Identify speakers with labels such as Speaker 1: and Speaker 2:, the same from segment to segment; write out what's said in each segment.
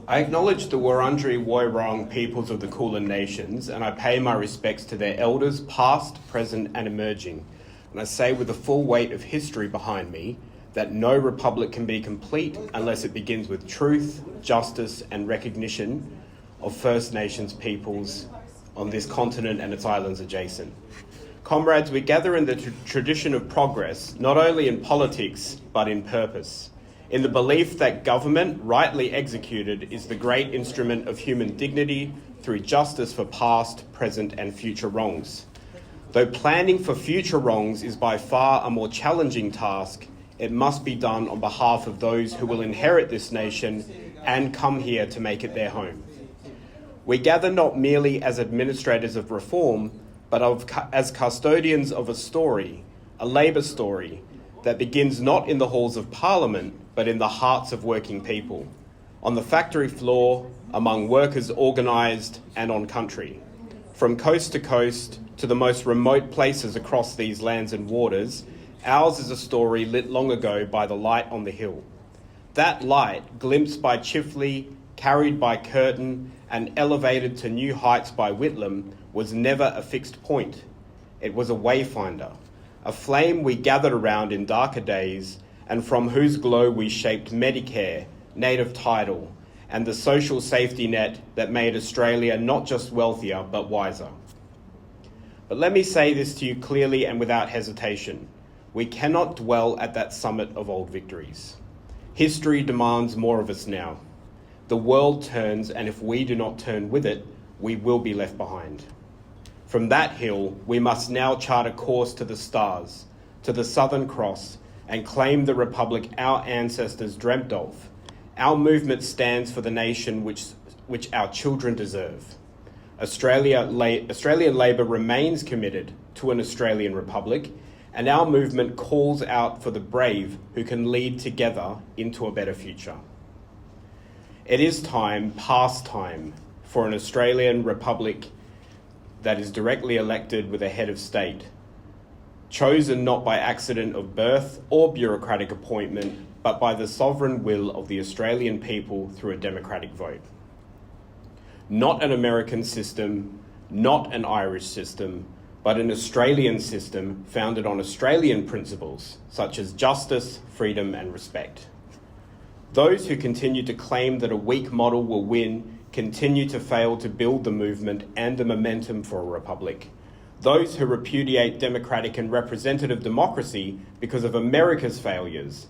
Speaker 1: I acknowledge the Wurundjeri Woiwurrung peoples of the Kulin Nations, and I pay my respects to their elders, past, present and emerging. And I say with the full weight of history behind me that no republic can be complete unless it begins with truth, justice and recognition of First Nations peoples on this continent and its islands adjacent. Comrades, we gather in the tradition of progress, not only in politics, but in purpose, in the belief that government, rightly executed, is the great instrument of human dignity through justice for past, present and future wrongs. Though planning for future wrongs is by far a more challenging task, it must be done on behalf of those who will inherit this nation and come here to make it their home. We gather not merely as administrators of reform, but as custodians of a story, a labour story, that begins not in the halls of Parliament, but in the hearts of working people, on the factory floor, among workers organised and on country. From coast to coast to the most remote places across these lands and waters, ours is a story lit long ago by the light on the hill. That light, glimpsed by Chifley, carried by Curtin, and elevated to new heights by Whitlam, was never a fixed point. It was a wayfinder, a flame we gathered around in darker days, and from whose glow we shaped Medicare, native title, and the social safety net that made Australia not just wealthier, but wiser. But let me say this to you clearly and without hesitation. We cannot dwell at that summit of old victories. History demands more of us now. The world turns, and if we do not turn with it, we will be left behind. From that hill, we must now chart a course to the stars, to the Southern Cross, and claim the republic our ancestors dreamt of. Our movement stands for the nation which our children deserve. Australian Labor remains committed to an Australian republic, and our movement calls out for the brave who can lead together into a better future. It is time, past time, for an Australian republic that is directly elected with a head of state, chosen not by accident of birth or bureaucratic appointment, but by the sovereign will of the Australian people through a democratic vote. Not an American system, not an Irish system, but an Australian system founded on Australian principles such as justice, freedom and respect. Those who continue to claim that a weak model will win continue to fail to build the movement and the momentum for a republic. Those who repudiate democratic and representative democracy because of America's failures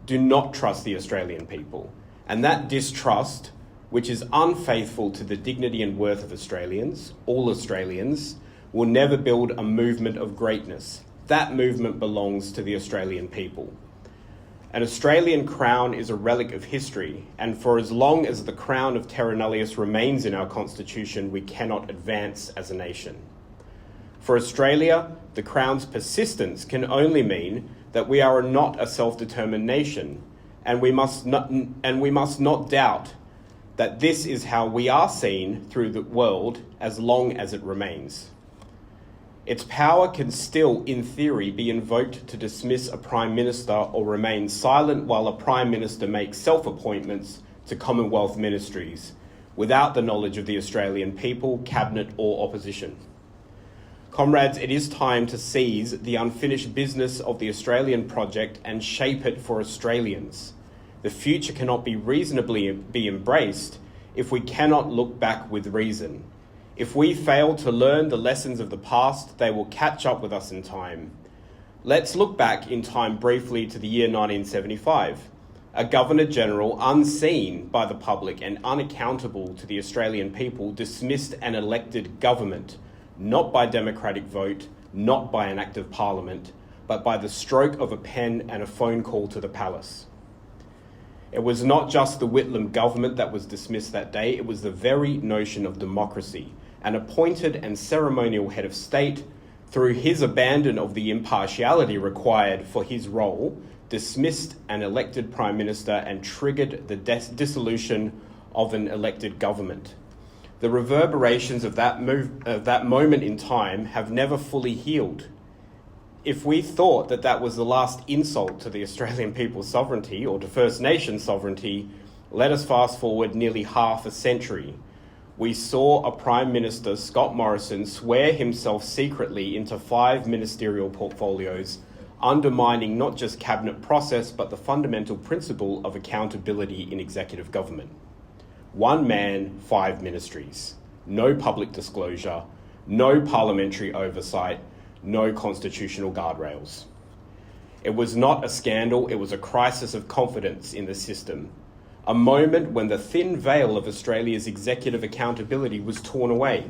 Speaker 1: do not trust the Australian people. And that distrust, which is unfaithful to the dignity and worth of Australians, all Australians, will never build a movement of greatness. That movement belongs to the Australian people. An Australian crown is a relic of history, and for as long as the crown of Terra Nullius remains in our constitution, we cannot advance as a nation. For Australia, the crown's persistence can only mean that we are not a self-determined nation, and we must not doubt that this is how we are seen through the world as long as it remains. Its power can still, in theory, be invoked to dismiss a Prime Minister or remain silent while a Prime Minister makes self-appointments to Commonwealth ministries without the knowledge of the Australian people, Cabinet or opposition. Comrades, it is time to seize the unfinished business of the Australian project and shape it for Australians. The future cannot be reasonably be embraced if we cannot look back with reason. If we fail to learn the lessons of the past, they will catch up with us in time. Let's look back in time briefly to the year 1975. A Governor-General unseen by the public and unaccountable to the Australian people dismissed an elected government, not by democratic vote, not by an act of parliament, but by the stroke of a pen and a phone call to the palace. It was not just the Whitlam government that was dismissed that day, it was the very notion of democracy. An appointed and ceremonial head of state, through his abandon of the impartiality required for his role, dismissed an elected Prime Minister and triggered the dissolution of an elected government. The reverberations of that moment in time have never fully healed. If we thought that that was the last insult to the Australian people's sovereignty or to First Nation sovereignty, Let us fast forward nearly half a century. We saw a Prime Minister, Scott Morrison, swear himself secretly into 5 ministerial portfolios, undermining not just cabinet process, but the fundamental principle of accountability in executive government. 1 man, 5 ministries. No public disclosure, no parliamentary oversight, no constitutional guardrails. It was not a scandal, it was a crisis of confidence in the system. A moment when the thin veil of Australia's executive accountability was torn away,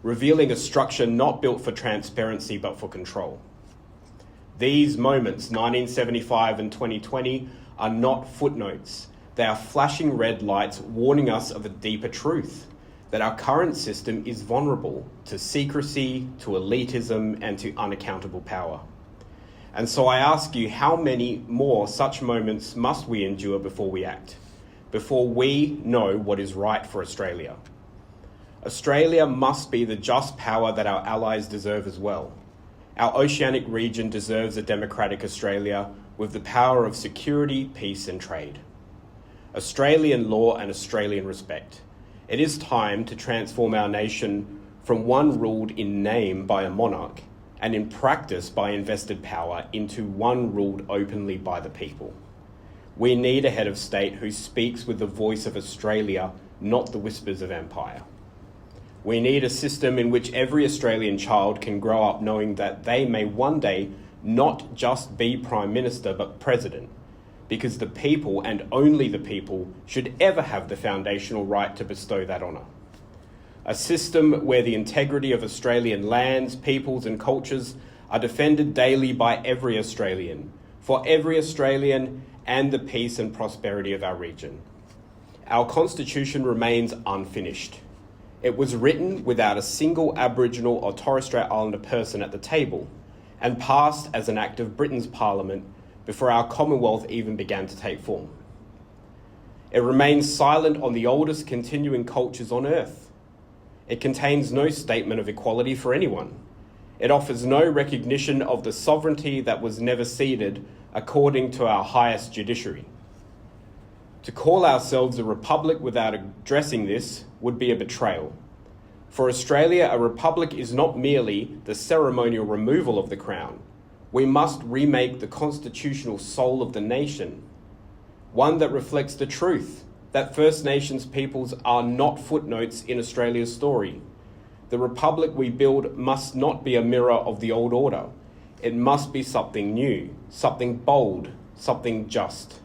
Speaker 1: revealing a structure not built for transparency but for control. These moments, 1975 and 2020, are not footnotes. They are flashing red lights warning us of a deeper truth, that our current system is vulnerable to secrecy, to elitism, and to unaccountable power. And so I ask you, how many more such moments must we endure before we act, before we know what is right for Australia? Australia must be the just power that our allies deserve as well. Our oceanic region deserves a democratic Australia with the power of security, peace and trade. Australian law and Australian respect. It is time to transform our nation from one ruled in name by a monarch and in practice by invested power into one ruled openly by the people. We need a head of state who speaks with the voice of Australia, not the whispers of empire. We need a system in which every Australian child can grow up knowing that they may one day not just be Prime Minister but President, because the people and only the people should ever have the foundational right to bestow that honour. A system where the integrity of Australian lands, peoples and cultures are defended daily by every Australian, for every Australian and the peace and prosperity of our region. Our Constitution remains unfinished. It was written without a single Aboriginal or Torres Strait Islander person at the table and passed as an act of Britain's Parliament before our Commonwealth even began to take form. It remains silent on the oldest continuing cultures on earth. It contains no statement of equality for anyone. It offers no recognition of the sovereignty that was never ceded according to our highest judiciary. To call ourselves a republic without addressing this would be a betrayal. For Australia, a republic is not merely the ceremonial removal of the crown. We must remake the constitutional soul of the nation, one that reflects the truth that First Nations peoples are not footnotes in Australia's story. The republic we build must not be a mirror of the old order. It must be something new, something bold, something just.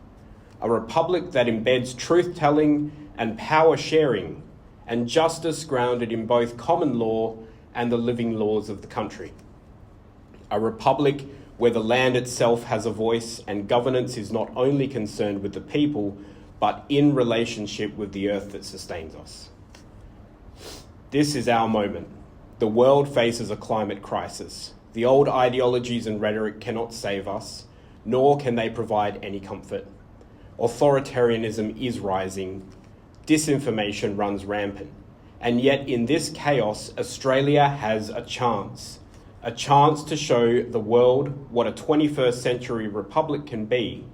Speaker 1: A republic that embeds truth-telling and power-sharing and justice grounded in both common law and the living laws of the country. A republic where the land itself has a voice and governance is not only concerned with the people, but in relationship with the earth that sustains us. This is our moment. The world faces a climate crisis. The old ideologies and rhetoric cannot save us, nor can they provide any comfort. Authoritarianism is rising. Disinformation runs rampant. And yet in this chaos, Australia has a chance to show the world what a 21st century republic can be,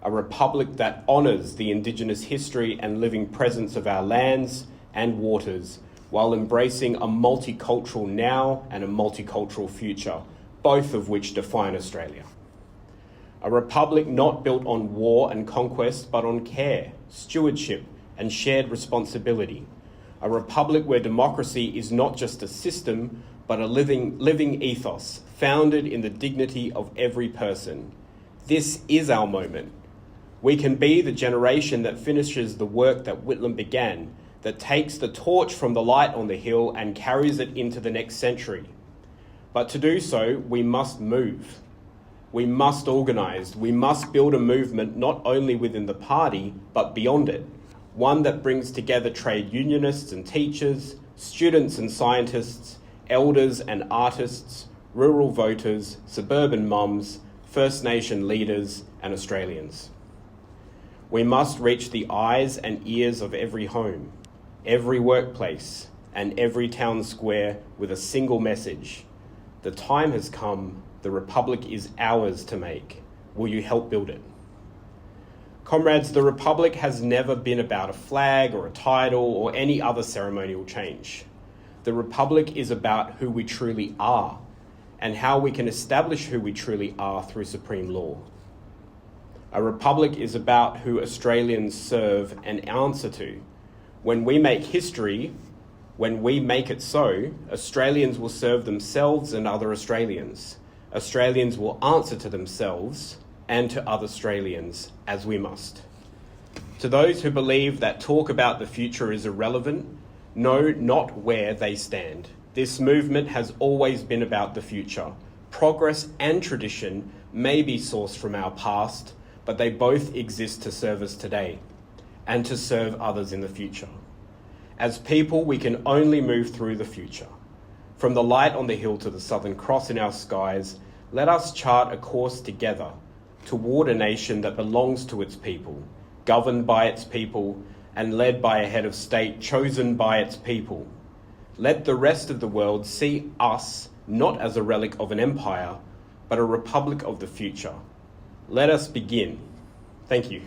Speaker 1: a republic that honours the Indigenous history and living presence of our lands and waters, while embracing a multicultural now and a multicultural future, both of which define Australia. A republic not built on war and conquest, but on care, stewardship, and shared responsibility. A republic where democracy is not just a system, but a living ethos, founded in the dignity of every person. This is our moment. We can be the generation that finishes the work that Whitlam began, that takes the torch from the light on the hill and carries it into the next century. But to do so, we must move. We must organise. We must build a movement not only within the party, but beyond it. One that brings together trade unionists and teachers, students and scientists, elders and artists, rural voters, suburban mums, First Nation leaders and Australians. We must reach the eyes and ears of every home, every workplace and every town square with a single message. The time has come. The Republic is ours to make. Will you help build it? Comrades, the Republic has never been about a flag or a title or any other ceremonial change. The Republic is about who we truly are and how we can establish who we truly are through supreme law. A republic is about who Australians serve and answer to. When we make history, when we make it so, Australians will serve themselves and other Australians. Australians will answer to themselves and to other Australians, as we must. To those who believe that talk about the future is irrelevant, know not where they stand. This movement has always been about the future. Progress and tradition may be sourced from our past, but they both exist to serve us today and to serve others in the future. As people, we can only move through the future. From the light on the hill to the Southern Cross in our skies, let us chart a course together toward a nation that belongs to its people, governed by its people, and led by a head of state chosen by its people. Let the rest of the world see us not as a relic of an empire, but a republic of the future. Let us begin. Thank you.